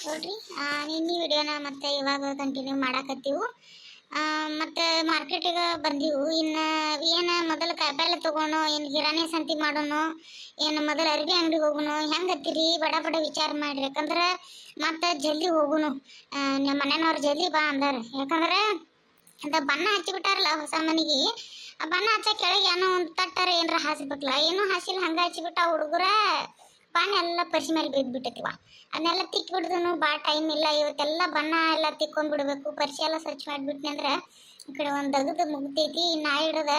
ನೋಡ್ರಿ ನಿನ್ನೆ ವಿಡಿಯೋನ ಮತ್ತೆ ಇವಾಗ ಕಂಟಿನ್ಯೂ ಮಾಡಾಕತ್ತೀವಿ. ಮತ್ತೆ ಮಾರ್ಕೆಟಿಗೆ ಬಂದೀವು. ಇನ್ನು ಏನು ಮೊದಲು ಕಾಯಿಪಲ್ಲೆ ತೊಗೋಣ, ಏನು ಕಿರಾಣಿ ಸಂತಿ ಮಾಡೋಣ, ಏನು ಮೊದಲು ಅರ್ಬಿ ಅಂಗಡಿಗೆ ಹೋಗೋಣ, ಹೆಂಗತ್ತೀರಿ ಬಡ ಬಡ ವಿಚಾರ ಮಾಡ್ರಿ. ಯಾಕಂದ್ರೆ ಮತ್ತೆ ಜಲ್ದಿ ಹೋಗುನು. ನಿಮ್ಮ ಮನೆಯವ್ರು ಜಲ್ದಿ ಬಾ ಅಂದಾರ. ಯಾಕಂದ್ರೆ ಅಂತ ಬಣ್ಣ ಹಚ್ಚಿಬಿಟ್ಟಾರಲ್ಲ ಹೊಸ ಮನೆಗೆ. ಆ ಬಣ್ಣ ಹಚ್ಚ ಕೆಳಗೆ ಏನೋ ಒಂದು ತಟ್ಟಾರ ಏನಾರ ಹಾಸಿಬಿಟ್ಲ, ಏನೂ ಹಾಸಿಲ್ಲ, ಹಂಗೆ ಹಚ್ಚಿಬಿಟ್ಟ ಹುಡುಗರ. ಪಾನ್ ಎಲ್ಲ ಪರಿಸಿ ಮೇಲೆ ಬಿದ್ದುಬಿಟ್ಟೈತಿವ. ಅದನ್ನೆಲ್ಲ ತಿಕ್ಬಿಡ್ದನು. ಭಾಳ ಟೈಮ್ ಇಲ್ಲ ಇವತ್ತೆಲ್ಲ. ಬಣ್ಣ ಎಲ್ಲ ತಿಕ್ಕೊಂಡ್ಬಿಡ್ಬೇಕು. ಪರಿಸಿ ಎಲ್ಲ ಸ್ವಚ್ಛ ಮಾಡಿಬಿಟ್ನಿ ಅಂದ್ರೆ ಈ ಕಡೆ ಒಂದು ದಗದು ಮುಗ್ದೈತಿ. ನಾ ಹಿಡ್ದ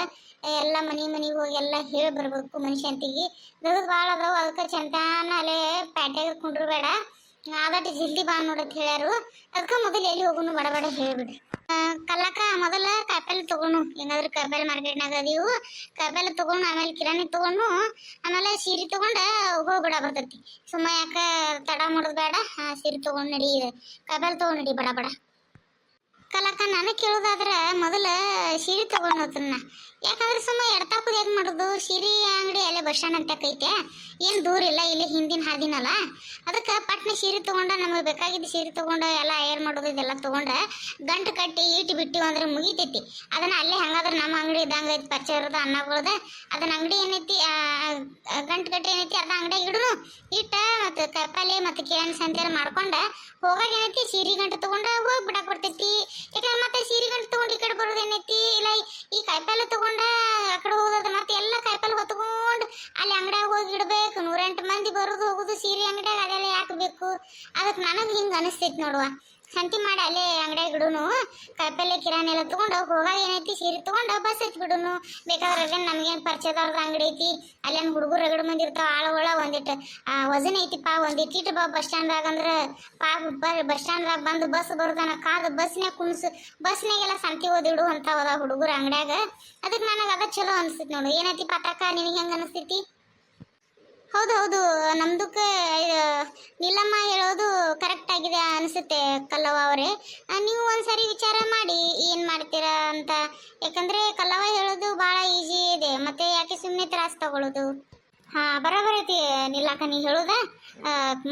ಎಲ್ಲ ಮನೆಗೆ ಹೋಗಿ ಎಲ್ಲ ಹೇಳಿ ಬರ್ಬೇಕು ಮನುಷ್ಯಂತಿಗೆ. ದಗದು ಭಾಳ ಅದಾವು, ಅದಕ್ಕೆ ಚಂತಾನ ಅಲ್ಲೇ ಪ್ಯಾಟ್ಯಾಗ ಕುಂಡ್ರಬೇಡ, ಆದಟ್ಟು ಜಲ್ದಿ ಬಾ ನೋಡತ್ ಹೇಳ್ಯಾರು. ಅದಕ್ಕೆ ಮೊದಲು ಎಲ್ಲಿ ಹೋಗುನು ಬಡ ಬಡ ಹೇಳಿಬಿಡ್ರಿ. ಕಲ್ಲಕ್ಕ ಮೊದಲ ಕಾಯಿಪಲ್ಲೆ ತೊಗೊಂಡು, ಏನಾದ್ರು ಕಾಯಿಪಲ್ಲೆ ಮಾರ್ಕೆಟ್ನಾಗ ಅದೀವು. ಕಾಯಿಪಲ್ಲೆ ತೊಗೊಂಡು ಆಮೇಲೆ ಕಿರಾಣಿ ತೊಗೊಂಡು ಆಮೇಲೆ ಸೀರೆ ತೊಗೊಂಡು ಹೋಗ್ಬಿಡ ಬರ್ತೈತಿ. ಸುಮ್ಮ ಯಾಕೆ ತಡ ಮಾಡೋದು ಬೇಡ. ಸೀರೆ ತೊಗೊಂಡು ನಡಿ, ಕಾಯಿಪಲ್ಲೆ ತೊಗೊಂಡು ನಡಿ ಬಡ ಬಡ. ಕಲಕ್ಕ ನನಗೆ ಕೇಳೋದಾದ್ರೆ ಮೊದಲು ಸೀರೆ ತೊಗೊಂಡೋತನ್ನ. ಯಾಕಂದ್ರೆ ಸುಮ್ಮ ಎಡ್ತಾಕೋದು ಹೇಗೆ ಮಾಡೋದು. ಸೀರೆ ಅಂಗಡಿ ಅಲ್ಲೇ ಬಸ್ ಸ್ಟ್ಯಾಂಡ್ ಅಂತಕೈತೆ, ಏನು ದೂರ ಇಲ್ಲ, ಇಲ್ಲಿ ಹಿಂದಿನ ಹಾದಿನಲ್ಲ. ಅದಕ್ಕೆ ಪಟ್ನ ಸೀರೆ ತೊಗೊಂಡು ನಮಗೆ ಬೇಕಾಗಿದ್ದು ಸೀರೆ ತೊಗೊಂಡು ಎಲ್ಲ ಏರ್ ಮಾಡೋದು ಇದೆಲ್ಲ ತೊಗೊಂಡು ಗಂಟು ಕಟ್ಟಿ ಇಟ್ಟು ಬಿಟ್ಟಿವಿ ಅಂದ್ರೆ ಮುಗಿತೈತಿ. ಅದನ್ನು ಅಲ್ಲೇ ಹಂಗಾದ್ರೆ ನಮ್ಮ ಅಂಗಡಿ ಇದ್ದಂಗೆ ಐತಿ, ಪರಿಚಯ ಇರೋದು ಅನ್ನಗಳದ. ಅದನ್ನ ಅಂಗಡಿ ಏನೈತಿ ಗಂಟು ಕಟ್ಟಿ ಏನೈತಿ ಅದ ಅಂಗಡಿಯಾಗ ಇಡುನು. ಇಟ್ಟು ಮತ್ತು ಕಾಯಿಪಲ್ಲೆ ಮತ್ತು ಕಿರಾಣಿ ಸಂತೆ ಮಾಡ್ಕೊಂಡು ಹೋಗಾಗ ಏನೈತಿ ಸೀರೆ ಗಂಟು ತೊಗೊಂಡು ಹೋಗಿ ಬಿಡಕ್ಕೆ ಬರ್ತೈತಿ. ಯಾಕಂದ್ರೆ ಮತ್ತೆ ಸೀರೆ ಗಂಟು ತೊಗೊಂಡು ಈ ಕಡೆ ಬರೋದು ಏನೈತಿ ಇಲ್ಲ, ಈ ಕಾಯಿಪಲ್ಲೆ ತೊಗೊಂಡು ಆ ಕಡೆ ಹೋಗೋದು ಮತ್ತೆ ಎಲ್ಲ ಕಾಯಿಪಲ್ಲೆ ಹೊತ್ಕೊಂಡು ಅಲ್ಲಿ ಅಂಗಡಿಯಾಗ ಹೋಗಿ ಇಡಬೇಕು. 108 ಮಂದಿ ಬರೋದು ಹೋಗೋದು ಸೀರೆ ಅಂಗಡಿಯಾಗ, ಅದೆಲ್ಲ ಯಾಕೆ ಬೇಕು. ಅದಕ್ಕೆ ನನಗೆ ಹಿಂಗೆ ಅನಿಸ್ತೈತಿ ನೋಡುವ. ಸಂತಿ ಮಾಡಿ ಅಲ್ಲೇ ಅಂಗಡಿಯಾಗ ಇಡುನು. ಕಾಯಿಪಲ್ಲೆ ಕಿರಾಣಿ ಎಲ್ಲ ತೊಗೊಂಡು ಹೋಗಾಗ ಏನೈತಿ ಸೀರೆ ತೊಗೊಂಡು ಬಸ್ ಹತ್ತಿ ಬಿಡುನು. ಬೇಕಾದ್ರೆ ಅದೇನು ನಮಗೇನು ಪರಿಚಯದವ್ರದ್ದು ಅಂಗಡಿ ಐತಿ, ಅಲ್ಲೇನು ಹುಡುಗರು ರಗಡು ಮಂದಿ ಇರ್ತಾವೆ, ಆಳುಗಳ ಒಂದಿಟ್ಟು ವಜನ್ ಐತಿಪ್ಪ, ಒಂದಿಟ್ಟು ಇಟ್ಟು ಬಾ ಬಸ್ ಸ್ಟ್ಯಾಂಡ್ದಾಗ ಅಂದ್ರೆ ಬಸ್ ಸ್ಟ್ಯಾಂಡ್ದಾಗ ಬಂದು ಬಸ್ ಬರೋದನ್ನ ಕಾದು ಬಸ್ನಾಗ ಕುಣಿಸು. ಬಸ್ನಾಗೆಲ್ಲ ಸಂತಿ ಓದಿಡು ಅಂತ ಹೋದ ಹುಡುಗರು ಅಂಗಡಿಯಾಗ. ಅದಕ್ಕೆ ನನಗೆ ಅದ ಚಲೋ ಅನಿಸ್ತೈತಿ ನೋಡು. ಏನೈತಿ ಪಾಠಕ್ಕ ನಿನಗೆ ಹೆಂಗೆ ಅನಿಸ್ತೈತಿ? ಹೌದು, ನಮ್ದಕ್ಕೆ ನೀಲಮ್ಮ ಹೇಳೋದು ಕರೆಕ್ಟ್ ಆಗಿದೆ ಅನಿಸುತ್ತೆ ಕಲ್ಲವ್ವ ಅವರೇ. ನೀವು ಒಂದ್ಸರಿ ವಿಚಾರ ಮಾಡಿ ಏನು ಮಾಡ್ತೀರಾ ಅಂತ. ಯಾಕಂದರೆ ಕಲ್ಲವ್ವ ಹೇಳೋದು ಭಾಳ ಈಸಿ ಇದೆ, ಮತ್ತೆ ಯಾಕೆ ಸುಮ್ಮನೆ ತ್ರಾಸ ತಗೊಳ್ಳೋದು. ಬರೋಬ್ಬರ ಐತಿ ನಿಲ್ಲಕ್ಕ ನೀ ಹೇಳೋದ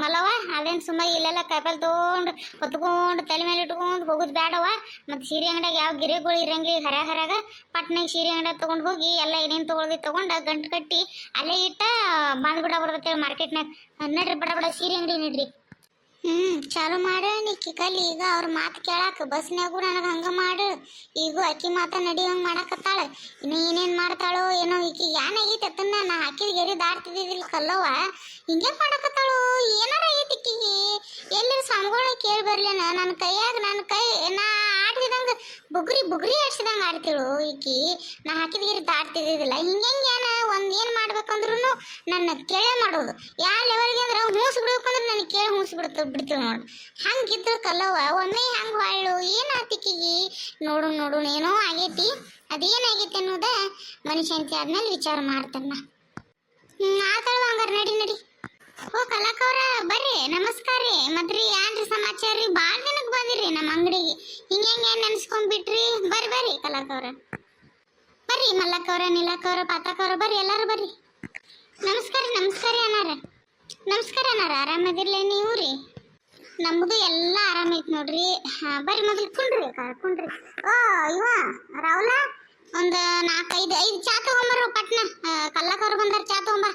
ಮಲ್ಲವ. ಅದೇನು ಸುಮ್ಮ ಇಲ್ಲೆಲ್ಲ ಕಾಯಿಪಲ್ಲೆ ತೊಗೊಂಡು ಹೊತ್ಕೊಂಡು ತಲೆ ಮೇಲೆ ಇಟ್ಕೊಂಡು ಹೋಗೋದು ಬೇಡವ. ಮತ್ತು ಸೀರೆ ಅಂಗಡಿಯಾಗ ಯಾವ ಗಿರೆಗಳು ಇರಂಗಿ ಹರಾಗ ಪಟ್ನಾಗ ಸೀರೆ ಅಂಗಡಿಯಾಗ ತೊಗೊಂಡು ಹೋಗಿ ಎಲ್ಲ ಏನೇನು ತೊಗೊಳ್ದು ತೊಗೊಂಡು ಗಂಟು ಕಟ್ಟಿ ಅಲ್ಲೇ ಇಟ್ಟ ಬಂದ್ಬಿಡ ಬರ್ತೈತೆ ಮಾರ್ಕೆಟ್ನಾಗ. ನಡ್ರಿ ಬಡ ಬಡ ಸೀರೆ ಅಂಗಡಿ ನಡ್ರಿ. ಚಾಲು ಮಾಡ ನಿಕ್ಕಿ ಕಲಿ. ಈಗ ಅವ್ರ ಮಾತು ಕೇಳಾಕ ಬಸ್ನಾಗೂ ನನಗೆ ಹಂಗೆ ಮಾಡು. ಈಗ ಅಕ್ಕಿ ಮಾತ ನಡಿಯೋಂಗೆ ಮಾಡಾಕತ್ತಾಳೆ. ಇನ್ನು ಏನೇನು ಮಾಡ್ತಾಳೋ ಏನೋ. ಈಕಿ ಏನಾಗೈತೆ ಅದನ್ನ ನಾ ಹಾಕಿದ ಗೆರಿ ದಾಟ್ತಿದ್ದಿಲ್ಲ ಕಲ್ಲವ್ವ. ಹಿಂಗೆ ಮಾಡಾಕತ್ತಾಳು. ಏನಾರ ಆಗೈತಿ ಈಕಿಗೆ. ಎಲ್ಲಿ ಸ್ವಾಮಿಗಳನ್ನ ಕೇಳಿ ಬರ್ಲೇನ. ನನ್ನ ಕೈಯಾಗ ನಾ ಆಡ್ತಿದಂಗೆ ಬುಗ್ರಿ ಹಚ್ಚಿದಂಗೆ ಆಡ್ತಿಳು ಈಕಿ. ನಾ ಹಾಕಿದ ಗೆರಿ ದಾಟ್ತಿದ್ದಿಲ್ಲ. ಹಿಂಗೆ ಏನು ಮಾಡ್ಬೇಕಂದ್ರೂ ನನ್ನ ಕೇಳೇ ಮಾಡೋದು. ಯಾವ ಲೆವೆಲ್ಗೆ ಅಂದ್ರೆ ಹೂಸ್ ಬಿಡ್ಬೇಕಂದ್ರೆ ನನಗೆ ಕೇಳಿ ಹೂಸ್ ಬಿಡ್ತೀವಿ ನೋಡು. ಹಂಗಿದ್ರು ಕಲ್ಲವ್ವ. ಒಮ್ಮೆ ಹಂಗೆ ಹೊಳ್ಳು ಏನಾತಿಕಿಗಿ ನೋಡು ಏನೋ ಆಗೈತಿ. ಅದೇನಾಗೈತಿ ಅನ್ನೋದ ಮನುಷ್ಯಂತಿ ಆದ್ಮೇಲೆ ವಿಚಾರ ಮಾಡ್ತಾನ. ಆತಳ ಹಂಗಾರ ನಡಿ. ಓ ಕಲ್ಲಕ್ಕವ್ರ ಬರ್ರಿ, ನಮಸ್ಕಾರ ರೀ. ಮತ್ರಿ ಏನ್ರಿ ಸಮಾಚಾರ ರೀ? ಭಾಳ ದಿನಕ್ಕೆ ಬಂದಿರಿ ನಮ್ಮ ಅಂಗಡಿಗೆ. ಹಿಂಗೆ ನೆನ್ಸ್ಕೊಂಡ್ಬಿಟ್ರಿ. ಬರ್ರಿ ಕಲ್ಲಕ್ಕವ್ರ. ಬರ್ರಿ ಮಲ್ಲಕ್ಕವ್ರ, ನೀಲಕ್ಕವ್ರ, ಪಾತಕ್ಕವ್ರ, ಬರ್ರಿ ಎಲ್ಲರೂ ಬರ್ರಿ. ನಮಸ್ಕಾರ ಅನ್ನಾರ. ನಮಸ್ಕಾರ ಅನ್ನಾರ. ಆರಾಮದಿರ್ಲಿ ನೀವು ರೀ? ನಮ್ಮದು ಎಲ್ಲ ಆರಾಮೈತಿ ನೋಡ್ರಿ. ಬರ್ರಿ ಮೊದಲು ಕುಂಡ್ರಿ. ಓ ಇವ ರಾಹುಲ, ಒಂದು 4-5 ಚಾ ತಗೊಂಬರು ಪಟ್ನ. ಕಲ್ಲಕ್ಕವ್ರು ಬಂದಾರ, ಚಾ ತಗೊಂಬ.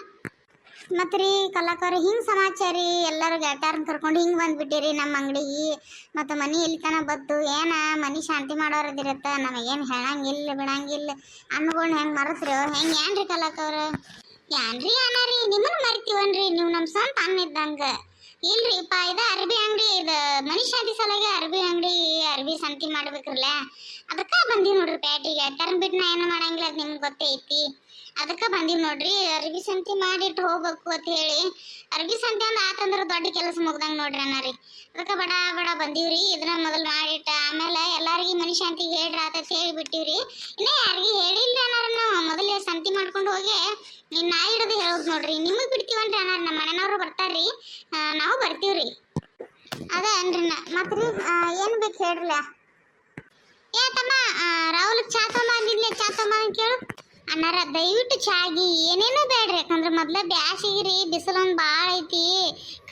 ಮತ್ತು ರೀ ಕಲ್ಲಕ್ಕವ್ರ ಹಿಂಗೆ ಸಮಾಚಾರ ರೀ. ಎಲ್ಲರೂ ಗೆಳತಾರನ್ನ ಕರ್ಕೊಂಡು ಹಿಂಗೆ ಬಂದುಬಿಟ್ಟಿರಿ ನಮ್ಮ ಅಂಗಡಿಗೆ. ಮತ್ತು ಮನೆ ಎಲ್ಲಿ ತನ ಬತ್ತು ಮನೆ ಶಾಂತಿ ಮಾಡೋರದಿರತ್ತೆ. ನಮಗೇನು ಹೇಳಂಗಿಲ್ಲ ಬಿಡಂಗಿಲ್ಲ. ಅನ್ನಗಳನ್ನ ಹೆಂಗೆ ಮರೆಸ್ರಿ ಹೆಂಗೆ ಏನ್ರಿ ಕಲ್ಲಕ್ಕವ್ರ? ಏನ್ರಿ ಅಣ್ಣಾರಿ, ನಿಮ್ಮನ್ನು ಮರಿತೀವನ್ರಿ. ನೀವು ನಮ್ಮ ಸ್ವಂತ ಅನ್ನ ಇದ್ದಂಗೆ. ಇಲ್ರಿಪ್ಪ, ಇದು ಅರ್ಬಿ ಅಂಗಡಿ. ಇದು ಮನೆ ಶಾಂತಿ ಸಲುವಾಗಿ ಅರ್ಬಿ ಸಂತಿ ಮಾಡ್ಬೇಕ್ರಲ್ಲ, ಅದಕ್ಕೆ ಬಂದೀವಿ ನೋಡ್ರಿ ಪ್ಯಾಟಿಗೆ. ತರನ್ ಬಿಟ್ಟು ನಾ ಏನು ಮಾಡಂಗಿಲ್ಲ, ಅದು ನಿಮ್ಗೆ ಗೊತ್ತೇ ಐತಿ. ಅದಕ್ಕೆ ಬಂದೀವಿ ನೋಡ್ರಿ. ಅರ್ಬಿ ಸಂತಿ ಮಾಡಿಟ್ಟು ಹೋಗ್ಬೇಕು ಅಂತ ಹೇಳಿ. ಅರ್ಬಿ ಸಂತಿ ಅಂದ್ರೆ ಆತಂದ್ರೆ ದೊಡ್ಡ ಕೆಲಸ ಮುಗ್ದಂಗೆ ನೋಡ್ರಿ ಅಣ್ಣಾರಿ. ಅದಕ್ಕೆ ಬಡ ಬಂದೀವ್ರಿ. ಇದನ್ನ ಮೊದಲು ಮಾಡಿಟ್ಟು ಆಮೇಲೆ ಎಲ್ಲರಿಗೂ ಮನೆ ಶಾಂತಿಗೆ ಹೇಳ್ರಿ ಆತ ಹೇಳಿಬಿಟ್ಟಿವ್ರಿ. ಇನ್ನೇ ಯಾರಿಗೂ ಹೇಳಿಲ್ಲ ಅಣ್ಣಾರ. ನಾವು ಮೊದಲೇ ಸಂತಿ ಮಾಡ್ಕೊಂಡು ಹೋಗಿ ನಾ ಹಿಡಿದು ಹೇಳೋದು ನೋಡ್ರಿ. ನಿಮಗೆ ಬಿಡ್ತೀವನ್ರಿ ಅಣ್ಣಾರ. ನಮ್ಮ ಮನೆಯವರು ಬರ್ತಾರ್ರಿ, ನಾವು ಬರ್ತೀವ್ರಿ. ಅದೇ ಅನ್ರಿ. ಮತ್ತೆ ರೀ ಏನು ಬೇಕು ಹೇಳ್ರಲ್ಲ. ತಮ್ಮ ರಾಹುಲ್ ಚಾ ತಗೊಂಬ ಅಂದಿದ್ಲೆ, ಚಾ ತಗೊಂಬ ಕೇಳು. ಅಣ್ಣಾರ ದಯವಿಟ್ಟು ಚಾಗಿ ಏನೇನೂ ಬೇಡ್ರಿ, ಯಾಕಂದ್ರೆ ಮೊದ್ಲ ಬ್ಯಾಸಿಗಿರಿ ಬಿಸಿಲೊಂದು ಭಾಳ ಐತಿ,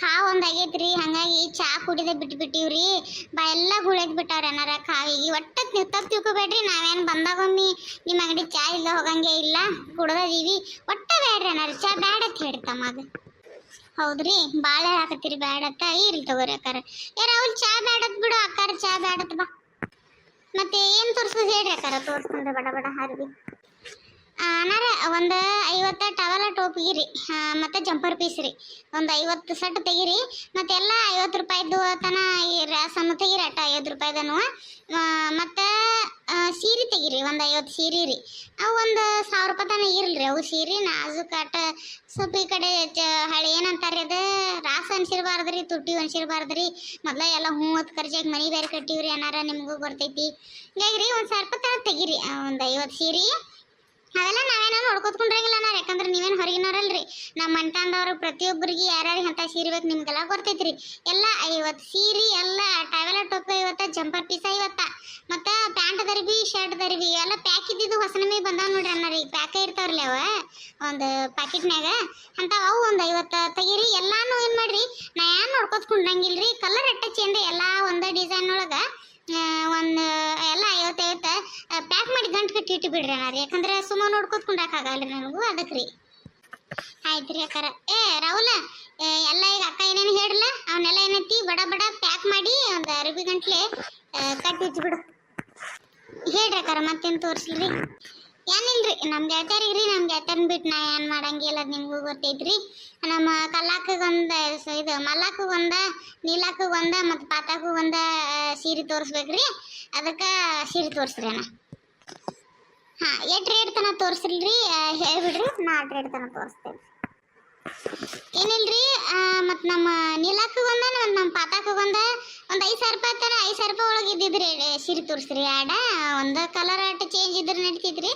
ಕಾವು ಒಂದು ಆಗೈತ್ರಿ. ಹಾಗಾಗಿ ಚಾ ಕುಡಿದ ಬಿಟ್ಟಿವ್ರಿ, ಬಾ ಎಲ್ಲ ಗುಳದ್ ಬಿಟ್ಟಾವ್ರಿ ಅಣ್ಣಾರ ಕಾವಿಗೆ. ಒಟ್ಟ ನೀವು ತಪ್ಪು ತಿಳ್ಕೊಬೇಡ್ರಿ, ನಾವೇನು ಬಂದಾಗೊಮ್ಮಿ ನಿಮ್ಮ ಅಂಗಡಿ ಚಾ ಇಲ್ಲ ಹೋಗಂಗೆ ಇಲ್ಲ, ಕುಡ್ದದೀವಿ. ಒಟ್ಟ ಬೇಡ್ರಿ ಅಣ್ಣಾರ, ಚಾ ಬ್ಯಾಡ ಅಂತ ಹೇಳಿ ತಮ್ಮಾಗ. ಹೌದ್ರಿ, ಭಾಳ ಹಾಕತ್ತೀರಿ ಬ್ಯಾಡತ್ತ. ಇರ್ಲಿ ತಗೋರಿ ಅಕ್ಕಾರ. ರಾಹುಲ್ ಚಾ ಬ್ಯಾಡತ್ ಬಿಡು ಅಕ್ಕಾರ, ಚಾ ಬ್ಯಾಡತ್ ಬಾ. ಮತ್ತೆ ಏನು ತೋರಿಸೋದು ಹೇಳ್ರಿ ಅಕ್ಕಾರ, ತೋರಿಸ್ಕೊಂಡ್ರೆ ಬಡ ಬಡ ಹಾರ್ವಿ. ಅಣ್ಣಾರ ಒಂದು 50 ಟವಲ ಟೋಪಿಗಿರಿ, ಮತ್ತು ಜಂಪರ್ ಪೀಸ್ ರೀ ಒಂದು 50 ಸೆಟ್ ತೆಗಿರಿ. ಮತ್ತೆಲ್ಲ 50 ರೂಪಾಯಿದು ತನ ಸಣ್ಣ ತೆಗಿರಿ, ಅಟ್ಟ 50 ರೂಪಾಯಿದನು. ಮತ್ತು ಸೀರೆ ತೆಗಿರಿ ಒಂದು 50 ಸೀರೆ ರೀ. ಅವು ಒಂದು 1000 ರೂಪಾಯಿ ತನ ಇರಲ್ರಿ ಅವು ಸೀರೆ. ನಾಜುಕ್ ಅಟ್ಟ ಸ್ವಲ್ಪ ಈ ಕಡೆ ಹಳೆ ಏನಂತಾರೆ ಅದು ರಾಸ ಅನ್ಸಿರ್ಬಾರ್ದು ರೀ, ತುಟ್ಟಿ ಅನ್ಸಿರ್ಬಾರ್ದು ರೀ. ಮೊದಲ ಎಲ್ಲ ಹೂವತ್ತು ಖರ್ಚಾಗಿ ಮನೆ ಬೇರೆ ಕಟ್ಟಿವ್ರಿ ಅಣ್ಣಾರ, ನಿಮಗೂ ಬರ್ತೈತಿ. ಹೀಗಾಗಿ ರೀ ಒಂದು 1000 ರೂಪಾಯಿ ತನ ತೆಗಿರಿ, ಒಂದು 50 ಸೀರೆ. ಅವೆಲ್ಲ ನಾವೇನೋ ನೋಡ್ಕೊತ್ಕೊಂಡ್ರಂಗಿಲ್ಲ ಅಣ್ಣ, ಯಾಕಂದ್ರೆ ನೀವೇನು ಹೊರಗಿನವ್ರಲ್ರಿ. ನಮ್ಮ ಮಂಟಂದವ್ರು ಪ್ರತಿಯೊಬ್ಬರಿಗೆ ಯಾರ್ಯಾರಿಗೆ ಅಂತ ಸೀರೆ ಬೇಕು ನಿಮ್ಗೆಲ್ಲ ಗೊತ್ತೈತ್ರಿ. ಎಲ್ಲ 50 ಸೀರೆ, ಎಲ್ಲ ಟವೆಲ ಟೋಪಿ 50, ಜಂಪರ್ ಪೀಸ 50, ಮತ್ತು ಪ್ಯಾಂಟ್ ದರ್ಬಿ ಶರ್ಟ್ ದರ್ಬಿ ಎಲ್ಲ ಪ್ಯಾಕ್ ಇದ್ದಿದ್ದು ಹೊಸ ನಮಗೆ ಬಂದಾವ ನೋಡ್ರಿ ಅಣ್ಣ ರೀ. ಪ್ಯಾಕ ಇರ್ತಾವ್ರಲ್ಲ ಅವ ಒಂದು ಪ್ಯಾಕೆಟ್ನಾಗ ಅಂತ, ಅವು ಒಂದು 50 ತೆಗೀರಿ. ಎಲ್ಲಾನು ಏನು ಮಾಡ್ರಿ, ನಾ ಏನು ನೋಡ್ಕೊತ್ಕೊಂಡಂಗಿಲ್ರಿ, ಕಲರ್ ಅಟ್ಟ ಚೇಂಜ್ ಎಲ್ಲ ಒಂದೇ ಡಿಸೈನ್ ಒಳಗೆ ಒಂದು ಎಲ್ಲ 50 ಪ್ಯಾಕ್ ಮಾಡಿ ಗಂಟು ಕಟ್ಟಿ ಇಟ್ಟು ಬಿಡ್ರಿ ಅಣ್ಣ ರೀ, ಯಾಕಂದ್ರೆ ಸುಮ್ಮ ನೋಡ್ಕೊತ್ಕೊಂಡಾಕಾಗಲ್ರಿ ನನಗೂ, ಅದಕ್ಕೆ ರೀ. ಆಯ್ತು ರೀ ಅಕ್ಕಾರ. ರಾಹುಲ ಎಲ್ಲ ಈಗ ಅಕ್ಕ ಏನೇನು ಹೇಳಿಲ್ಲ ಅವನ್ನೆಲ್ಲ ಏನೈತಿ ಬಡ ಬಡ ಪ್ಯಾಕ್ ಮಾಡಿ ಒಂದು ಅರಬಿ ಗಂಟ್ಲೆ ಕಟ್ಟಿ ಇಟ್ಬಿಡು. ಹೇಳ್ರಿ ಅಕ್ಕಾರ, ಮತ್ತೇನು ತೋರಿಸ್ಲಿ? ಏನಿಲ್ರಿ, ನಮ್ಮ ಗೆಳತಿಯರಿಗೆ ರೀ, ನಮ್ಮ ಗೆಳತಿಯರನ್ನ ಬಿಟ್ಟು ನಾ ಏನು ಮಾಡಂಗಿಲ್ಲ, ಅದು ನಿಮಗೂ ಗೊತ್ತೈತ್ರಿ. ನಮ್ಮ ಕಲ್ಲಾಕಗೊಂದು ಇದು ಮಲ್ಲಾಕಗೊಂದ, ನೀಲಾಕಗೊಂದ ಮತ್ತು ಪಾತಾಕಗೊಂದ ಸೀರೆ ತೋರಿಸ್ಬೇಕ್ರಿ. ಅದಕ್ಕೆ ಸೀರೆ ತೋರಿಸ್ರಿ ಅಣ್ಣ. ಹಾಂ, ಎಷ್ಟು ರೇಟ್ ತನಕ ತೋರಿಸ್ರಿ ಹೇಳ್ಬಿಡ್ರಿ, ನಾ ಅಷ್ಟು ರೇಟ್ ತನಕ ತೋರಿಸ್ತೇವೆ. ಏನಿಲ್ರಿ, ಮತ್ತು ನಮ್ಮ ನೀಲಾಕಗೊಂದ ಮತ್ತು ನಮ್ಮ ಪಾತಾಕಗೊಂದ ಒಂದು 5000 ರೂಪಾಯಿ ತನ 5000 ರೂಪಾಯಿ ಒಳಗೆ ಇದ್ದಿದ್ರಿ ಸೀರೆ ತೋರಿಸ್ರಿ. ಒಂದು ಕಲರ್ ಅಟ್ಟು ಚೇಂಜ್ ಇದ್ರೆ ನಡೀತಿದ್ರಿ.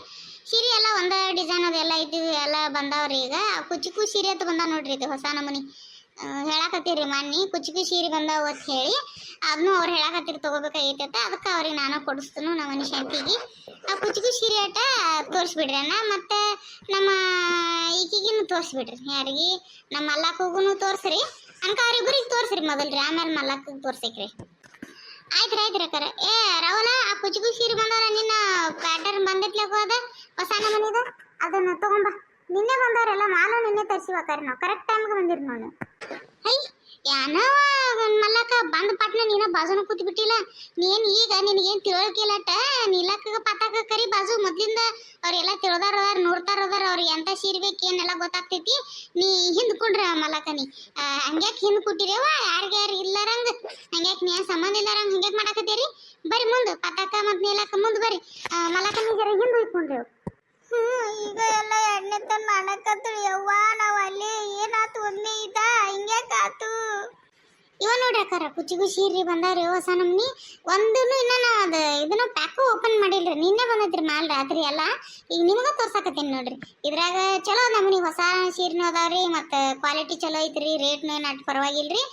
ಸೀರೆ ಎಲ್ಲ ಒಂದು ಡಿಸೈನ್ ಅದೆಲ್ಲ ಇದ್ದೀವಿ, ಎಲ್ಲ ಬಂದಾವ್ರಿ. ಈಗ ಕುಚಿಕು ಸೀರೆ ಅಂತ ಬಂದಾವ ನೋಡ್ರಿ, ಇದು ಹೊಸ ನಮೂನಿ ಹೇಳಕತ್ತೀರಿ. ಮೊನ್ನೆ ಕುಚಿಕು ಸೀರೆ ಬಂದಾವ ಅಂತ ಹೇಳಿ ಅದನ್ನು ಅವ್ರು ಹೇಳಕತ್ತೀರಿ ತೊಗೋಬೇಕಾಗೈತೆ ಅಂತ, ಅದಕ್ಕೆ ಅವ್ರಿಗೆ ನಾನು ಕೊಡಿಸ್ತೀನಿ ನಮ್ಮ ಮನೆ ಶಾಂತಿಗೆ. ಆ ಕುಚಿಕು ಸೀರೆ ಆಟ ತೋರಿಸ್ಬಿಡ್ರಿ ಅಣ್ಣ. ಮತ್ತು ನಮ್ಮ ಈಕಿಗೂ ತೋರಿಸ್ಬಿಡ್ರಿ, ಯಾರಿಗೆ ನಮ್ಮ ಮಲ್ಲಾಕಗೂ ತೋರಿಸ್ರಿ ಅನ್ಕ, ಅವ್ರಿಬ್ಬರಿಗೆ ತೋರಿಸ್ರಿ ಮೊದಲ್ರಿ, ಆಮೇಲೆ ಮಲ್ಲಾಕಿಗೆ ತೋರ್ಸಕ್ರಿ. ಆಯ್ತು ಆಯ್ತು ರೀ ಅಕ್ಕಾರ. ರಾಹುಲ, ಆ ಕುಚಿಕು ಸೀರೆ ಬಂದವ್ರ ನಿನ್ನ ಪ್ಯಾಟರ್ನ್ ಬಂದಿಟ್ಲಾಕ ಹೋದ ಹೊಸ ನಮೂನಿದ, ಅದನ್ನು ತಗೊಂಬ. ನಿನ್ನೆ ಬಂದವರೆಲ್ಲ ಮಾಲು ನಿನ್ನೆ ತರಿಸಿವಾಕಾರ, ನಾವು ಕರೆಕ್ಟ್ ಟೈಮ್ಗೆ ಬಂದಿರಿ ನೋಡಿ. ಹೈ ಏನೋ ಮಲ್ಲಕ್ಕ ಬಂದ ಪಟ್ನ ನೀನ ಬಾಜುನ ಕೂತ್ ಬಿಟ್ಟಿಲ್ಲ. ನೀನು ಈಗ ನಿನಗೇನು ತಿಳೋಕಿಲ್ಲಟ, ನೀಲಕ್ಕ ಪತಾಕ ಕರಿ ಬಾಜು ಮೊದ್ಲಿಂದ ಅವ್ರೆಲ್ಲ ತಿಳ್ದಾರ ನೋಡ್ತಾರದಾರ, ಅವ್ರಿಗೆ ಎಂತ ಸೀರೆ ಬೇಕು ಏನೆಲ್ಲ ಗೊತ್ತಾಗ್ತೈತಿ. ನೀ ಹಿಂದ್ಕೊಂಡ್ರ ಮಲ್ಲಕ್ಕ, ನೀ ಹಂಗ್ಯಾಕೆ ಹಿಂದ್ ಕೊಟ್ಟಿರೇವ, ಯಾರು ಇಲ್ಲಾರಂಗ ಹಂಗ್ಯಾಕೆ ನೀ ಸಂಬಂಧ ಇಲ್ಲಾರಂಗ ಹಂಗ್ಯಾಕೆ ಮಾಡಾಕತ್ತೀರಿ? ಬರ್ರಿ ಮುಂದೆ ಪತಾಕ ಮತ್ತು ನೀಲಕ್ಕ ಮುಂದೆ ಬರ್ರಿ. ಮಲ್ಲಕ್ಕ ನೀ ಜರ ಹಿಂದೆ ಉಯ್ಕೊಂಡ್ರಿ. ಈಗ ಎಲ್ಲ ಎಣ್ಣೆ ತಂದು ಮಾಡಕತ್ರಿ ಯವ್ವ, ನಾವು ಅಲ್ಲಿ ಏನಾತು ಒಮ್ಮೆ ಇದ ಹಿಂಗ್ಯಾಕಾತು. ಇವ ನೋಡ್ರಿ ಅಕ್ಕಾರ, ಕುಚಿಗು ಸೀರೆ ಬಂದಾವ್ರಿ ಹೊಸ ನಮ್ನಿ. ಒಂದೂ ಇನ್ನ ನಾವು ಅದು ಇದನ್ನ ಪ್ಯಾಕು ಓಪನ್ ಮಾಡಿಲ್ರಿ, ನಿನ್ನೆ ಬಂದೈತ್ರಿ ಮ್ಯಾಲ ರಾತ್ರಿ ಎಲ್ಲ. ಈಗ ನಿಮ್ಗೆ ತೋರ್ಸಾಕತ್ತೀನಿ ನೋಡ್ರಿ. ಇದ್ರಾಗ ಚಲೋ ನಮ್ನಿ ಹೊಸ ಸೀರೆನೂ ಅದಾವ್ರಿ, ಮತ್ತು ಕ್ವಾಲಿಟಿ ಚಲೋ ಐತ್ರಿ. ರೇಟ್ನು ಏನು ಅಷ್ಟು ಪರವಾಗಿಲ್ರಿ.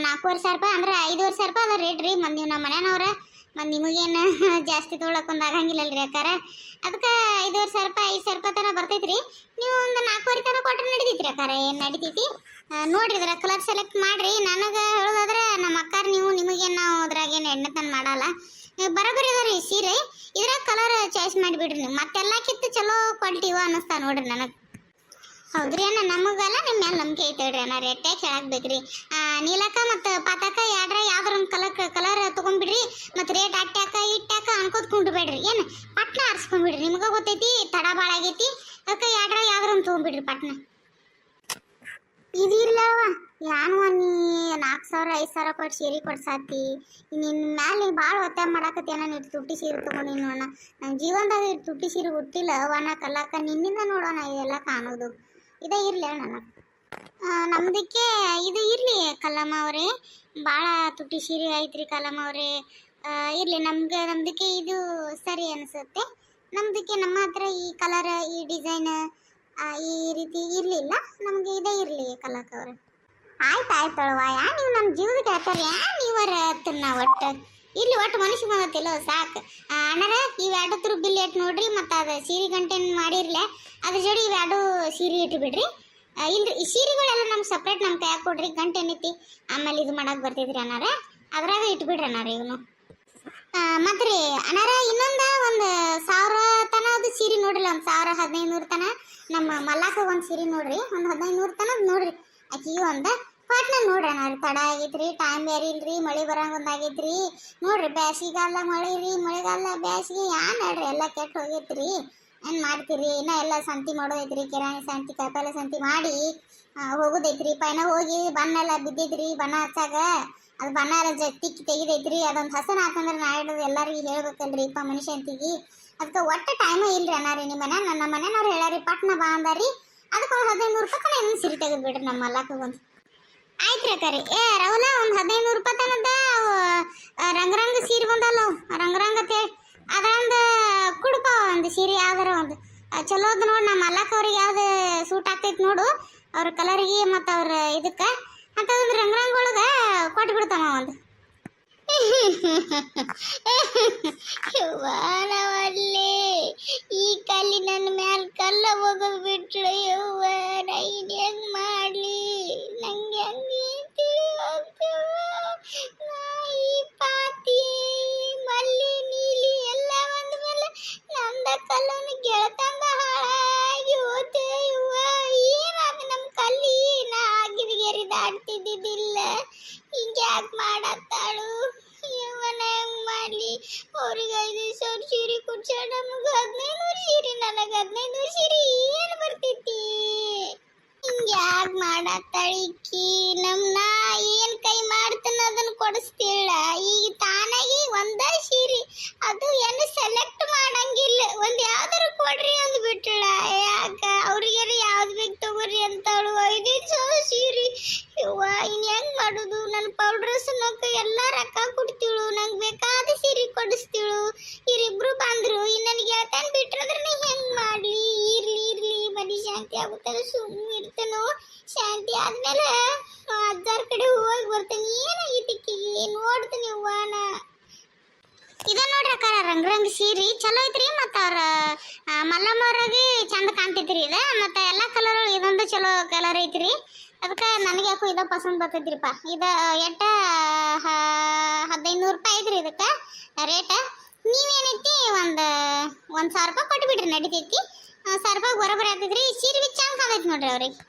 4500 ರೂಪಾಯಿ ಅಂದ್ರೆ 5000 ರೂಪಾಯಿ ಅದ ರೇಟ್ ರೀ. ನೀವು ನಮ್ಮ ಮನೆಯವ್ರ ಮತ್ತು ನಿಮಗೇನು ಜಾಸ್ತಿ ತೊಗೊಳಕ್ಕೊಂದು ಆಗಂಗಿಲ್ಲಲ್ರಿ ಅಕ್ಕಾರ. ಅದಕ್ಕೆ 5000 ರೂಪಾಯಿ 5000 ರೂಪಾಯಿ ತನಕ ಬರ್ತೈತ್ರಿ. ನೀವು ಒಂದು 4000 ತನಕ ಕೊಟ್ಟರೆ ನಡಿತೈತ್ರಿ ಅಕ್ಕಾರ, ಏನು ನಡಿತೈತಿ ನೋಡ್ರಿ. ಇದ್ರ ಕಲರ್ ಸೆಲೆಕ್ಟ್ ಮಾಡ್ರಿ. ನನಗೆ ಹೇಳೋದಾದ್ರೆ ನಮ್ಮ ಅಕ್ಕಾರ ನೀವು ನಿಮಗೇನು ನಾವು ಅದ್ರಾಗೇನು ಎಣ್ಣೆ ತಂದು ಮಾಡಲ್ಲ, ಬರೋಬ್ಬರಿ ಅದ ರೀ ಸೀರೆ. ಇದ್ರಾಗ ಕಲರ್ ಚಾಯ್ಸ್ ಮಾಡಿಬಿಡ್ರಿ ನೀವು, ಮತ್ತೆಲ್ಲಕ್ಕಿಂತ ಚಲೋ ಕ್ವಾಲಿಟಿ ಇವ ಅನ್ನಿಸ್ತಾ ನೋಡ್ರಿ ನನಗೆ. ಹೌದ್ರಿ ಅಣ್ಣ, ನಮಗೆಲ್ಲ ನಿಮ್ಮ ಮೇಲೆ ನಂಬಿಕೆ ಐತೆ ಹೇಳ್ರಿ ಅಣ್ಣ. ರೇಟ್ಯಾಗ ಹೇಳಾಕ್ಬೇಕ್ರಿ. ನೀಲಕ್ಕ ಮತ್ತು ಪಾತಾಕ ಯಾವ್ದಾರ ಒಂದು ಕಲರ್ ತೊಗೊಂಡ್ಬಿಡ್ರಿ. ಮತ್ತು ರೇಟ್ ಅಟ್ಟ್ಯಾಕ ಇಟ್ಟ್ಯಾಕ ಅನ್ಕೋತ್ಕೊಂಡು ಬೇಡ್ರಿ, ಏನು ಪಟ್ನ ಆರಿಸ್ಕೊಂಡ್ಬಿಡ್ರಿ. ನಿಮ್ಗೆ ಗೊತ್ತೈತಿ ತಡ ಭಾಳ ಆಗೈತಿ, ಅದಕ್ಕೆ ಯಾವ್ದಾರ ಒಂದು ತೊಗೊಂಡ್ಬಿಡ್ರಿ ಪಟ್ನ. ಇದು ಇಲ್ಲವ ಯಾನು ನೀ 4000 5000 ಕೊಟ್ಟು ಸೀರೆ ಕೊಡ್ಸಾತಿ. ನಿನ್ನ ಮ್ಯಾಲೆ ಭಾಳ ಒತ್ತಾಯ ಮಾಡಾಕತ್ತೇನ, ನೀನು ತುಟ್ಟಿ ಸೀರೆ ತೊಗೊಂಡಿನಿ ಅಣ್ಣ. ನನ್ನ ಜೀವನದಾಗ ತುಟ್ಟಿ ಸೀರೆ ಹುಟ್ಟಿಲ್ಲ ಅವನ ಕಲ್ಲಾಕ, ನಿನ್ನಿಂದ ನೋಡೋಣ ಇದೆಲ್ಲ ಕಾಣೋದು. ಇದೇ ಇರಲಿ ಅಣ್ಣ ನಮ್ದಕ್ಕೆ, ಇದು ಇರಲಿ ಕಲ್ಲಮ್ಮ ಅವರೇ. ಭಾಳ ತುಟ್ಟಿ ಸೀರೆ ಐತ್ರಿ ಕಲ್ಲಮ್ಮ ಅವರೇ. ಇರಲಿ, ನಮ್ದಕ್ಕೆ ಇದು ಸರಿ ಅನಿಸುತ್ತೆ. ನಮ್ದಕ್ಕೆ ನಮ್ಮ ಹತ್ರ ಈ ಕಲರ್ ಈ ಡಿಸೈನ್ ಈ ರೀತಿ ಇರಲಿಲ್ಲ, ನಮಗೆ ಇದೇ ಇರಲಿ ಕಲಾಕವ್ರೆ. ಆಯ್ತು ಆಯ್ತಳವ, ನೀವು ನಮ್ಮ ಜೀವದ ಕೇಳ್ತಾರೆ, ನೀವರ ತಿನ್ನ ಒಟ್ಟು ಇಲ್ಲಿ ಒಟ್ಟು ಮನುಷ್ಯ ಬಂದತಿಲ್ಲ ಸಾಕು. ಅಣ್ಣಾರ ಇವು ಎರಡು ತರ ಬಿಲ್ ಇಟ್ಟು ನೋಡ್ರಿ, ಮತ್ತು ಅದು ಸೀರೆ ಗಂಟೆನ್ ಮಾಡಿರ್ಲೆ ಅದ್ರ ಜೋಡಿ ಇವು ಎರಡು ಸೀರೆ ಇಟ್ಟು ಬಿಡ್ರಿ. ಇಲ್ರಿ ಈ ಸೀರೆಗಳೆಲ್ಲ ನಮ್ಗೆ ಸಪ್ರೇಟ್ ನಮ್ಮ ಕೈಯಾಗ ಕೊಡ್ರಿ, ಗಂಟೆ ಏನೈತಿ ಆಮೇಲೆ ಇದು ಮಾಡಕ್ಕೆ ಬರ್ತೈತ್ರಿ ಅಣ್ಣಾರ, ಅದ್ರಾಗ ಇಟ್ಬಿಡ್ರಿ ಅಣ್ಣಾರ ಇವನು. ಮತ್ತು ರೀ ಅಣ್ಣಾರ ಇನ್ನೊಂದು 1000 ತನ ಅದು ಸೀರೆ ನೋಡ್ರಿ, 1000 1500 ತನ ನಮ್ಮ ಮಲ್ಲಾಕ ಒಂದು ಸೀರೆ ನೋಡ್ರಿ, ಒಂದು 1500 ತನ ನೋಡ್ರಿ. ಆಕಿಗೆ ಒಂದು ಪಾಟ್ನ ನೋಡ್ರಿ ಅಣ್ಣಾರ, ತಡ ಆಗೈತ್ರಿ, ಟೈಮ್ ಬೇರೆ ಇಲ್ರಿ, ಮಳೆ ಬರಂಗ ಒಂದಾಗೈತ್ರಿ ನೋಡ್ರಿ. ಬ್ಯಾಸಿಗಾಲ ಮಳೆ ರೀ, ಮಳೆಗಾಲ ಬ್ಯಾಸಿಗೆ ಯಾನ್ ನೋಡ್ರಿ ಎಲ್ಲ ಕೆಟ್ಟು ಹೋಗೈತ್ರಿ. ಏನು ಮಾಡ್ತೀರಿ, ಇನ್ನೂ ಎಲ್ಲ ಸಂತಿ ಮಾಡೋದೈತ್ರಿ, ಕಿರಾಣಿ ಸಂತಿ ಕಾಯಿಪಲ್ಲೆ ಸಂತಿ ಮಾಡಿ ಹೋಗೋದೈತ್ರಿ. ಪೈನ ಹೋಗಿ ಬಣ್ಣ ಎಲ್ಲ ಬಿದ್ದೈತ್ರಿ, ಬಣ್ಣ ಹಚ್ಚಾಗ ಅದು ಬಣ್ಣ ಎಲ್ಲ ತಿಕ್ಕಿ ತೆಗಿದೈತ್ರಿ. ಅದೊಂದು ಹಸನ ಹಾಕಂದ್ರೆ ನಾಡಿದ್ದು ಎಲ್ಲರಿಗೂ ಹೇಳ್ಬೇಕಲ್ರಿ ಇಪ್ಪ ಮನುಷ್ಯಂತಿಗೆ. ಅದಕ್ಕೆ ಒಟ್ಟು ಟೈಮು ಇಲ್ರಿ ಅಣ್ಣಾರಿ. ನಿಮ್ಮ ಮನೆ ನಮ್ಮ ಮನೆಯವ್ರು ಹೇಳ್ಯಾರಿ ಪಟ್ನ ಬಾ ಅಂದಾರಿ, ಅದಕ್ಕೆ ಒಂದು 1500 ರೂಪಾಯಿ ತನ ಏನು ಸೀರೆ ತೆಗೆದು ಬಿಡ್ರಿ ನಮ್ಮ ಮಲ್ಲಕ್ಕಗೊಂದು. ಆಯ್ತು ರೀ ಅಕ್ಕಾರಿ. ರವಲ ಒಂದು 1500 ರೂಪಾಯಿ ತನದ ರಂಗರಂಗ ಸೀರೆ ಬಂದಲ್ಲ, ರಂಗರಂಗ ಅಂತೇಳಿ ಅದೊಂದು ಕುಡುಪ ಒಂದು ಸೀರೆ ಯಾವ್ದಾರ ಒಂದು ಚಲೋದು ನೋಡಿ. ನಮ್ಮ ಮಲ್ಲಕ್ಕ ಅವ್ರಿಗೆ ಯಾವ್ದು ಸೂಟ್ ಆಗ್ತೈತಿ ನೋಡು, ಅವ್ರ ಕಲರಿಗೆ ಮತ್ತು ಅವ್ರ ಇದಕ್ಕೆ ಅಂತ ಒಂದು ರಂಗರಂಗ ಒಳಗೆ ಕೊಟ್ಟು ಬಿಡ್ತಾವ ಒಂದು. ಯವ್ವಾನವಲ್ಲೇ ಈ ಕಲ್ಲಿ ನನ್ನ ಮ್ಯಾಲ ಕಲ್ಲ ಹೋಗೋದು ಬಿಟ್ರು. ಯವ್ವ ನಾ ಇನ್ನು ಹೆಂಗೆ ಮಾಡಲಿ, ನಂಗೆ ಹೆಂಗೆ ನಾ ಈ ಪಾತಿ ಮಲ್ಲಿ ನೀಲಿ ಎಲ್ಲ ಬಂದ ಮೇಲೆ ನಂದ ಕಲ್ಲನ್ನು ಗೆಳತಂದ ಹಾಳಾಗಿ ಹೋತೆ. ಯವ್ವ ಏನಾದ ನಮ್ಮ ಕಲ್ಲಿ, ನಾ ಆಗಿದ ಗೆರಿ ದಾಡ್ತಿದ್ದಿದ್ದಿಲ್ಲ, ಹಿಂಗೆ ಯಾಕೆ ಮಾಡತ್ತಾಳು. ಇವನ ಹೆಂಗ್ ಮಾಡ್ಲಿ, ಅವ್ರಿಗೆ 5000 ಸೀರೆ ಕೊಡ್ಸಾಳ, ನಮಗೆ 1500 ಸೀರೆ, ನನಗೆ 1500 ಸೀರೆ ಏನು ಬರ್ತೈತಿ. ಹಿಂಗೆ ಯಾಕೆ ಮಾಡತ್ತಾಳಿಕ್ಕಿ, ನಮ್ನ ಏನು ಕೈ ಮಾಡ್ತಾನ ಅದನ್ನು ಕೊಡಿಸ್ತಿಲ್ಲ. ಈಗ ತಾನಾಗಿ ಒಂದ ಸೀರೆ ಅದು ಏನು ಸೆಲೆಕ್ಟ್ ಮಾಡಂಗಿಲ್ಲ, ಒಂದು ಯಾವ್ದಾರು ಕೊಡ್ರಿ ಅಂದ್ ಬಿಟ್ಟಳ. ಯಾಕ ಅವ್ರಿಗೆ ಯಾವ್ದು ಬೇಕು ತಗೋರಿ ಅಂತಾಳು. 5000 ಸೀರೆ. ಯವ್ವ ಇನ್ನು ಹೆಂಗ್ ಮಾಡೋದು, ನನ್ನ ಪೌಡ್ರಸ್ ನೊಕ್ಕ ಎಲ್ಲ ರೊಕ್ಕ ಕೊಡ್ತಿಳು, ನಂಗೆ ಬೇಕಾದ ಸೀರೆ ಕೊಡಿಸ್ತಿಳು. ಇವರಿಬ್ರು ಬಂದ್ರು, ಇನ್ನು ನನಗೆ ಹೇಳ್ತಾನೆ ಬಿಟ್ರಂದ್ರೆ ನಾ ಹೆಂಗ್ ಮಾಡ್ಲಿ. ಇರ್ಲಿ ಮನೆ ಶಾಂತಿ ಆಗುತ್ತಲ್ಲ, ಸುಮ್ಮನೆ ಇರ್ತೇನೋ. ಶಾಂತಿ ಆದ್ಮೇಲೆ ಅಜ್ಜಾರ್ ಕಡೆ ಹೋಗಿ ಬರ್ತೇನೆ. ಏನಾಗೈತಿ ನೋಡ್ತೀನಿ ಅವ್ವಾನ. ಇದ ನೋಡ್ರಿ ಅಕ್ಕ ರಂಗರಂಗ ಸೀರೆ ಚಲೋ ಐತ್ರಿ, ಮತ್ತು ಅವ್ರ ಮಲ್ಲಮ್ಮವ್ರಿಗೆ ಚಂದ ಕಾಣ್ತೈತ್ರಿ ಇದು, ಮತ್ತು ಎಲ್ಲ ಕಲರ್ ಇದೊಂದು ಚಲೋ ಕಲರ್ ಐತ್ರಿ. ಅದಕ್ಕೆ ನನಗೆ ಯಾಕೋ ಇದ ಪಸಂದ್ ಬರ್ತೈತ್ರಿಪ್ಪ. ಇದು ಎಟ್ಟ 1500 ರೂಪಾಯಿ ಐತ್ರಿ ಇದಕ್ಕೆ ರೇಟ್. ನೀವೇನೈತಿ ಒಂದು 1000 ರೂಪಾಯಿ ಕೊಟ್ಟು ಬಿಡ್ರಿ, ನಡಿತೈತಿ. 1000 ರೂಪಾಯಿ ಬರೋಬ್ಬರಿ ಆಗ್ತೈತ್ರಿ. ಸೀರೆ ಬಿ ಚಂದ ಕಾಣೈತಿ ನೋಡ್ರಿ ಅವ್ರಿಗೆ.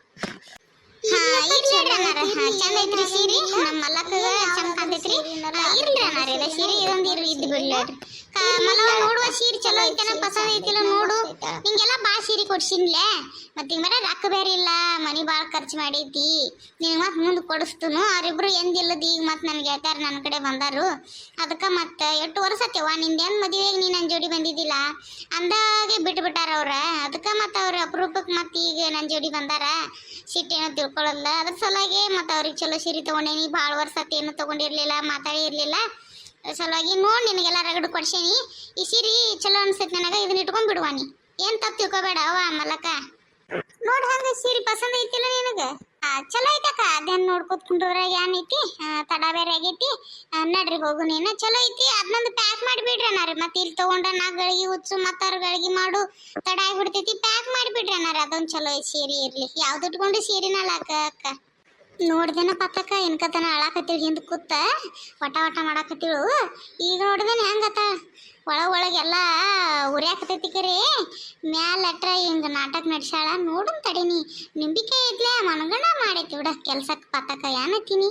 ಚಂದ ಐತ್ರಿ ಸೀರೆ, ನಮ್ಮ ಮಲ್ಲಕ್ಕ ಚಂದ ಕಾಣ್ತೈತ್ರಿ. ಇರ್ಲಿ ಅನ್ನಾರ ಇದು ಸೀರೆ, ಇದೊಂದು ಇದ್ದು ಬಿಡ್ಲಿ. ಮಲ್ಲವ ನೋಡುವ ಸೀರೆ ಚಲೋ ಐತೆನ ಪಸಂದ್ ಐತಿಲ್ಲ ನೋಡು. ನಿಂಗೆಲ್ಲ ಭಾಳ ಸೀರೆ ಕೊಡ್ಸಿನ್ಲೆ, ಮತ್ತೆ ಈಗ ಮರ ರೊಕ್ಕ ಬೇರೆ ಇಲ್ಲ, ಮನೆ ಭಾಳ ಖರ್ಚು ಮಾಡೈತಿ. ನಿನಗೆ ಮತ್ತೆ ಮುಂದೆ ಕೊಡಿಸ್ತನು. ಅವರಿಬ್ರು ಎಂದಿಲ್ಲದ ಈಗ ಮತ್ತೆ ನನಗೆ ಹೇಳ್ತಾರೆ ನನ್ನ ಕಡೆ ಬಂದಾರು. ಅದಕ್ಕೆ ಮತ್ತೆ 8 ವರ್ಷ ಆತ್ಯವ ನಿಂದೇನು ಮದುವೆಗೆ ನೀನು ನನ್ನ ಜೋಡಿ ಬಂದಿದ್ದಿಲ್ಲ ಅಂದಾಗೆ ಬಿಟ್ಬಿಟ್ಟಾರ ಅವ್ರ. ಅದಕ್ಕೆ ಮತ್ತೆ ಅವ್ರ ಅಪರೂಪಕ್ಕೆ ಮತ್ತೆ ಈಗ ನನ್ನ ಜೋಡಿ ಬಂದಾರ. ಸಿಟ್ಟೇನೋ ತಿಳ್ಕೊಳ್ಳಲ್ಲ, ಅದ್ರ ಸಲುವಾಗಿ ಮತ್ತು ಅವ್ರಿಗೆ ಚಲೋ ಸೀರೆ ತೊಗೊಂಡೇನಿ. ಭಾಳ ವರ್ಷ ಆತ ಏನೂ ತೊಗೊಂಡಿರ್ಲಿಲ್ಲ, ಮಾತಾಡಿ ಇರಲಿಲ್ಲ. ಸಲುವಾಗಿ ನೋಡಿ ನಿನಗೆಲ್ಲ ರಗಡು ಕೊಡ್ಸೇನಿ. ಈ ಸೀರೆ ಚಲೋ ಅನ್ಸೈತಿ ನನಗೆ, ಇದನ್ನ ಇಟ್ಕೊಂಡ್ ಬಿಡುವಾನಿ. ಏನು ತಪ್ಪು ತಿಳ್ಕೊಬೇಡ ಅವ ಮಲ್ಲಕ್ಕ. ನೋಡಿ ಹಂಗೆ ಸೀರೆ ಪಸಂದ್ ಐತಿಲ್ಲ ನಿನಗೆ? ಚಲೋ ಐತಕ್ಕ. ಅದೇನು ನೋಡ್ಕೊತ್ ಕುಂಡ್ರಾಗ ಏನೈತಿ, ತಡ ಬೇರೆ ಆಗೈತಿ. ನಡ್ರಿ ಹೋಗು ನೀನು, ಚಲೋ ಐತಿ. ಅದನ್ನೊಂದು ಪ್ಯಾಕ್ ಮಾಡಿಬಿಡ್ರಿ ಅನ್ನಾರ. ಮತ್ತೆ ಇಲ್ಲಿ ತೊಗೊಂಡ ನಾ ಗಳಿಗೆ ಹುಚ್ಚು ಮತ್ತು ಅವ್ರ ಗಳಿಗೆ ಮಾಡು ತಡ ಆಗಿಬಿಡ್ತೈತಿ. ಪ್ಯಾಕ್ ಮಾಡಿಬಿಡ್ರಿ ಅನ್ನಾರ. ಅದೊಂದು ಚಲೋ ಐತಿ ಸೀರೆ ಇರಲಿ. ಯಾವ್ದು ಇಟ್ಕೊಂಡು ಸೀರೆನಲ್ಲ ಅಕ್ಕ. ನೋಡ್ದೇನ ಪತ್ತಕ್ಕ ಇನ್ಕತನ ಅಳಾಕತ್ತಿಳು, ಹಿಂದೆ ಕೂತ ವಟ ಮಾಡಾಕತ್ತಿಳು. ಈಗ ನೋಡ್ದೇನೆ ಹೆಂಗತ್ತ ಒಳಗೆಲ್ಲ ಉರಿಯಾಕತೈತಿ ಕರೆ. ಮ್ಯಾಲಟ್ರ ಹಿಂಗೆ ನಾಟಕ ನಡ್ಸಾಳ. ನೋಡು ತಡೀನಿ, ನಂಬಿಕೆ ಇದ್ಲೆ ಮನಗಂಡ ಮಾಡೈತಿ ಬಿಡ ಕೆಲ್ಸಕ್ಕೆ ಪತ್ತಕ್ಕ. ಏನತ್ತೀನಿ?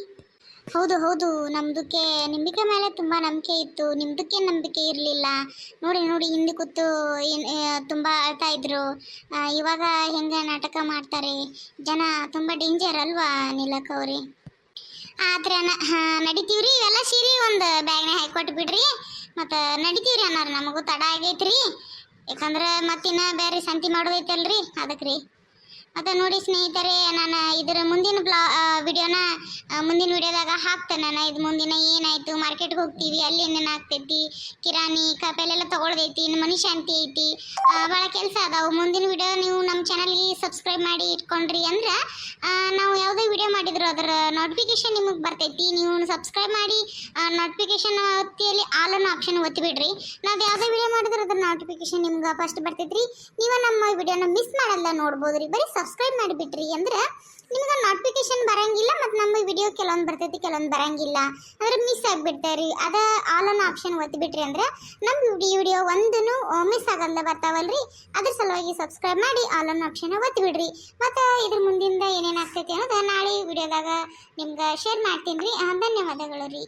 ಹೌದು ನಮ್ದಕ್ಕೆ ನಿಂಬಿಕೆ ಮೇಲೆ ತುಂಬ ನಂಬಿಕೆ ಇತ್ತು, ನಿಮ್ದಕ್ಕೆ ನಂಬಿಕೆ ಇರಲಿಲ್ಲ. ನೋಡಿ ಹಿಂದೆ ಕೂತು ತುಂಬ ಅಳ್ತಾ ಇದ್ರು. ಇವಾಗ ಹೆಂಗೆ ನಾಟಕ ಮಾಡ್ತಾರೆ ಜನ, ತುಂಬ ಡೇಂಜರ್ ಅಲ್ವಾ ನೀಲಕ್ಕ ಅವ್ರಿ? ಆದ್ರೆ ನಡಿತೀವ್ರಿ. ಇವೆಲ್ಲ ಸೀರೆ ಒಂದು ಬ್ಯಾಗ್ನಾಗ ಹಾಕೊಟ್ಟು ಬಿಡ್ರಿ, ಮತ್ತು ನಡಿತೀವ್ರಿ ಅನ್ನಾರ. ನಮಗೂ ತಡ ಆಗೈತ್ರಿ, ಯಾಕಂದ್ರೆ ಮತ್ತಿನ್ನ ಬೇರೆ ಸಂತಿ ಮಾಡೋದೈತಲ್ರಿ, ಅದಕ್ಕೆ ರೀ ಮತ್ತು ನೋಡಿ ಸ್ನೇಹಿತರೆ, ನಾನು ಇದರ ಮುಂದಿನ ವಿಡಿಯೋನ ಮುಂದಿನ ವಿಡಿಯೋದಾಗ ಹಾಕ್ತೇನೆ. ನಾನು ಇದು ಮುಂದಿನ ಏನಾಯಿತು, ಮಾರ್ಕೆಟ್ಗೆ ಹೋಗ್ತೀವಿ, ಅಲ್ಲಿ ಏನೇನು ಆಗ್ತೈತಿ, ಕಿರಾಣಿ ಕಾಯಿಪಲ್ಲೆಲ್ಲ ತೊಗೊಳ್ದೈತಿ, ಇನ್ನು ಮನೆ ಶಾಂತಿ ಐತಿ, ಭಾಳ ಕೆಲಸ ಅದಾವು. ಮುಂದಿನ ವಿಡಿಯೋ ನೀವು ನಮ್ಮ ಚಾನಲ್ಗೆ ಸಬ್ಸ್ಕ್ರೈಬ್ ಮಾಡಿ ಇಟ್ಕೊಂಡ್ರಿ ಅಂದ್ರೆ ನಾವು ಯಾವುದೇ ವಿಡಿಯೋ ಮಾಡಿದ್ರು ಅದರ ನೋಟಿಫಿಕೇಶನ್ ನಿಮಗೆ ಬರ್ತೈತಿ. ನೀವು ಸಬ್ಸ್ಕ್ರೈಬ್ ಮಾಡಿ ನೋಟಿಫಿಕೇಶನ್ ಹೊತ್ತಿಯಲ್ಲಿ ಆಲ್ ಅನ್ನೋ ಆಪ್ಷನ್ ಒತ್ತಿಬಿಡ್ರಿ. ನಾವು ಯಾವುದೇ ವಿಡಿಯೋ ಮಾಡಿದ್ರೆ ಅದ್ರ ನೋಟಿಫಿಕೇಶನ್ ನಿಮ್ಗೆ ಫಸ್ಟ್ ಬರ್ತೈತ್ರಿ. ನೀವು ನಮ್ಮ ವಿಡಿಯೋನ ಮಿಸ್ ಮಾಡಲ್ಲ ನೋಡ್ಬೋದು ರೀ. ಬರೀ ಸಬ್ಸ್ಕ್ರೈಬ್ ಮಾಡಿಬಿಟ್ರಿ ಅಂದ್ರೆ ನಿಮ್ಗೆ ನೋಟಿಫಿಕೇಶನ್ ಬರಂಗಿಲ್ಲ, ಮತ್ತು ನಮ್ಮ ವಿಡಿಯೋ ಕೆಲವೊಂದು ಬರ್ತೈತಿ, ಕೆಲವೊಂದು ಬರಂಗಿಲ್ಲ, ಅಂದ್ರೆ ಮಿಸ್ ಆಗಿಬಿಡ್ತಾರೆ. ಅದ ಆಲ್ ಅನ್ನೋ ಆಪ್ಷನ್ ಒತ್ತಿಬಿಟ್ರಿ ಅಂದ್ರೆ ನಮ್ಮ ವಿಡಿಯೋ ಒಂದೂ ಮಿಸ್ ಆಗಲ್ಲ ಬರ್ತಾವಲ್ರಿ. ಅದ್ರ ಸಲುವಾಗಿ ಸಬ್ಸ್ಕ್ರೈಬ್ ಮಾಡಿ ಆಲ್ ಅನ್ನೋ ಆಪ್ಷನ್ ಒತ್ತಿಬಿಡ್ರಿ. ಮತ್ತು ಇದ್ರ ಮುಂದಿಂದ ಏನೇನು ಆಗ್ತೈತಿ ಅನ್ನೋದು ನಾಳೆ ವಿಡಿಯೋದಾಗ ನಿಮ್ಗೆ ಶೇರ್ ಮಾಡ್ತೀನಿ ರೀ. ಧನ್ಯವಾದಗಳು ರೀ.